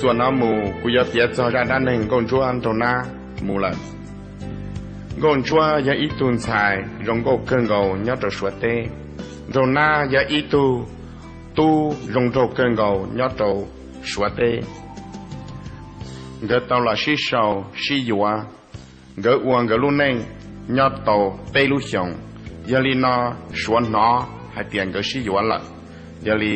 ส่วนน้ำหมูกูจะเสียจอด้านหนึ่งกงชัวอันตรงหน้าหมูละกงชัวยาอีตุนชายรงก็เกินเกายอดตัวสวดเตตรงหน้ายาอีตูรงโตเกินเกายอดตัวสวดเตเกิดตอนละชีเศร้าชียัวเกิดอ้วนเกิดลุ่นเน่งยอดตัวเตลุชงยาลีนอสวนนอให้เตียนเกิดชียัวละยาลี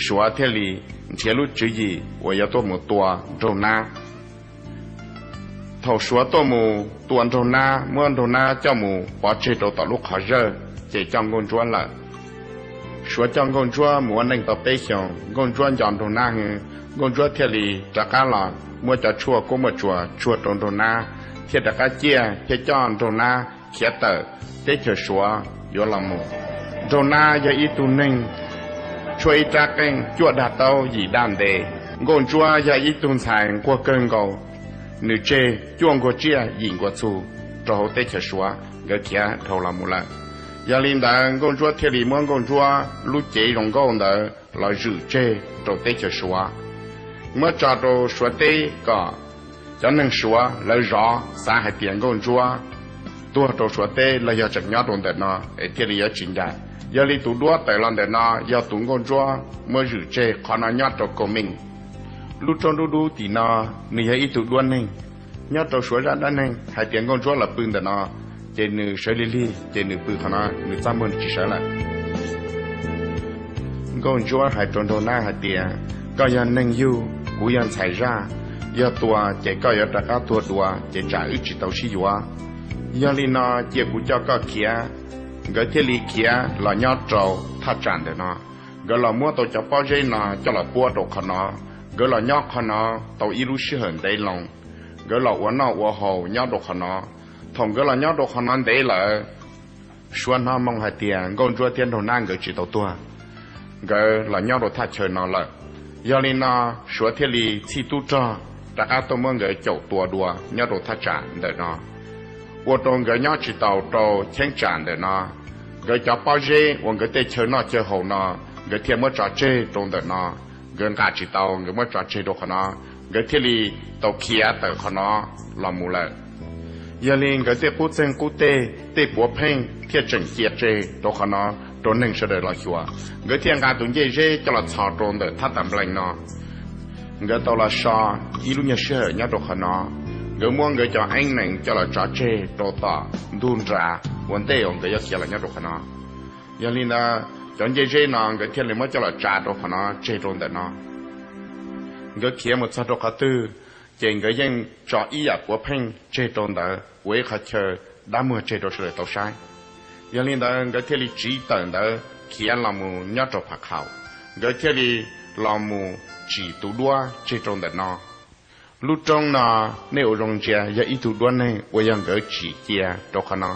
สวดเทลีเทียลุจุย我要多么多周拿头说多么多周拿莫周拿叫么把这周到路考热这将工作了说将工作莫能到北上工作将周拿工作这里这干了莫จะชั่วก็莫ชั่วตรง周拿เทียจะกะเจียเทีย将周拿เทียเตเทียจะ说有了么周拿要一度นึงช่วยจักเองจวดดาเต้าหยีด้านเดงงจัวยาอีตุนสายกว่าเกินเกาหนึ่งเจจวงกว่าเจียยิงกว่าสู้โจโหเตชชัวเกขียเท่าละมุละยาลินดังงงจัวเทลีมงงจัวลูเจรงกงเดอเราจื้อเจโจเตชชัวเมื่อจอโจชัวเตก็จะหนึ่งชัวแล้วรอสาให้เปลี่ยนงงจัวตัวโจชัวเตเราอยากจะยอดตรงแต่นอเอเทลีอยากจริงใจยาลีตัวดัวแต่ลันเดน่ายาตุงกอนจัวเมื่อจู่เจขอนาญาตกมิงลูจงดูตีนานี่ยาอีตัวดัวนึงญาตสวยด้านนึงให้เตียงกอนจัวหลับปืนเดน่าเจนึเชลิลีเจนึปืนขนานึจำมันจิเชละกอนจัวให้ตรงโดน่าให้เตียก็ยันนึงอยู่กูยันใส่ร่ายาตัวเจก็ยาตะก้าตัวเจจ่าอึจิตเอาชิยัวยาลีนาเจกูเจ้าก็เขียcái thiết lý kia là nhau trâu thắt chặt để nó cái là mua tàu cho bao nhiêu nó cho là bua đồ khăn nó cái là nhau khăn nó tàu ilu sĩ hận đấy lòng cái là uốn nó uốn hồ nhau đồ khăn nó thằng cái là nhau đồ khăn nó đấy là xuân nó mong hai tiền con chúa tiền đồ năng cái chỉ tàu tua cái là nhau đồ thắt chơi nó là giờ nên nó số thiết lý chi tu cho tất cả tôi mong cái chậu tua đùa nhau đồ thắt chặt để nó我当个鸟知道到天站的呢，个叫包热，我个在车那之后呢，个天么抓这中的呢，个家知道个么抓这都可能，个天里到起啊的可能老木了，要连个在不正古代在波平天正节这都可能都能说的老少，个天家东节热叫了操中的他当不来呢，个到了啥一路年时候人家都可能。người mua người cho anh này cho là trà chê đồ tỏ đun trà vấn đề ông người kia là nhớ đồ khả nó giờ nên là chọn dây dây nó người kia là mới cho là trà đồ khả nó chê đồ để nó người kia một số đồ khả tư chỉ người dân cho ý ạ của phanh chê đồ để với khả chờ đã mua chê đồ sửa tàu sai giờ nên là người kia là chỉ tận để kia là một nhớ đồ phạt khảo người kia là một chỉ tụ đua chê đồ để nó lúc trong nó nếu rong chia giờ ít tuổi đuôi này, tôiยังgỡ chỉ chia đó khả năng,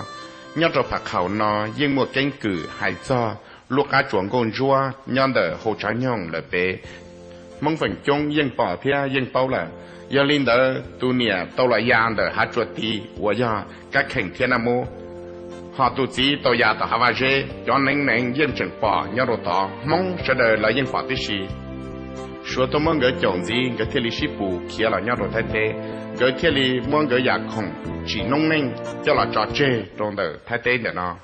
nhớ cho phải khảo nó, nhưng một cái cử hay cho lúc cá chuồng con rùa, nhớ đỡ hồ trái nhông là bé, mong phần chung nhưng bỏ phía nhưng bao là, giờ linh đỡ tu nia tao là yang đỡ hát chuột thì, tôi giờ các khỉnh thiên nam mô, họ tu chỉ tao ya tao hava dễ, cho nên nhưng chừng bỏ nhớ đồ tao, mong sẽ đỡ là nhưng bỏ tí gì. Số tôi muốn gửi chồng gì, gửi thiết lý sĩ phụ kia là nhau đồ thay thế, gửi thiết lý muốn gửi giả khổng, chỉ nông ninh, cho là trò chê trong đời thay thế để nó.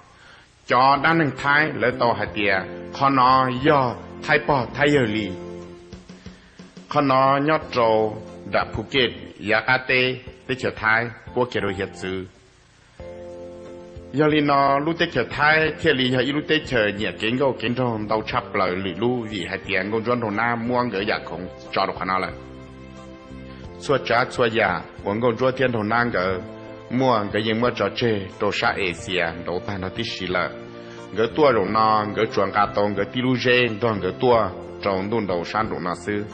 Cho đa nâng thái lấy tàu hạt tìa, khó nó do thay bỏ thay giờ lì. Khó nó nhót trâu, đã phụ kết, giả cá tê, tế trở thái, của kẻ đồ hiệt dư. Giờ lì nó lúc tế trở thái, thiết lý hay lúc tế trở nhẹ kiến gâu kiến trong đau chắp lời lì lưu vì hai tiền ngôn doanh đồ nam muôn gửi giả khổng cho đồ khả năng là. Xua trả xua giả, của ngôn doanh thiên đồ nam gửi muôn gửi những mơ trò chê đồ xa Asia đồ tài nó tí xí là. Gửi tua đồ nó, gửi chuan gà tông, gửi tí lưu dê, đoàn gửi tua, trong đun đầu san đồ nó sư.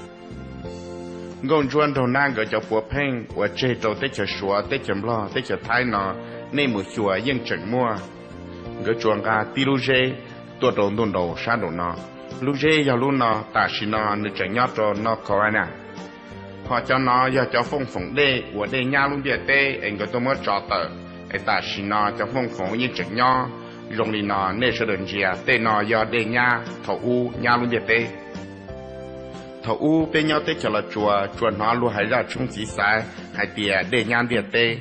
Ngôn doanh đồ nam gửi cho bùa phênh, của chê đồ tế trở xua, tế trở lo, tế trở thái nó, nên một chùa yên chẳng mua người chuồng gà tí lưu dê tua đồ đồn đầu sang đồ nó lưu dê vào luôn nó ta xin nó nữ chẳng nhớ cho nó có ai nè họ cho nó giờ cho phong phỏng đê của đê nhà luôn địa tê anh có tôi mới cho tờ anh ta xin nó cho phong phỏng yên chẳng nhớ rong đi nó nên sẽ đơn dìa tê nó giờ đê nhà thổ u nhà luôn địa tê thầu u bên nhau tê cho là chùa nó luôn hay ra chung chỉ sai hay tiề để nhang tiề tê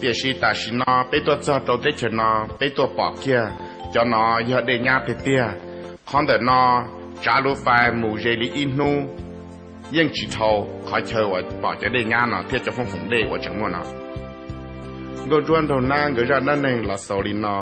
tiề si ta si nó bên tôi cho tôi tê cho nó bên tôi bỏ kia cho nó giờ để nhang tiề tiề con đợt nó trả lúa phải mù dây lý in nu nhưng chỉ thầu khỏi chờ và bỏ cho để nhang nó thiết cho phong phụng để của chẳng muốn nó người truân đầu na người raนั่นเองละสอลินอ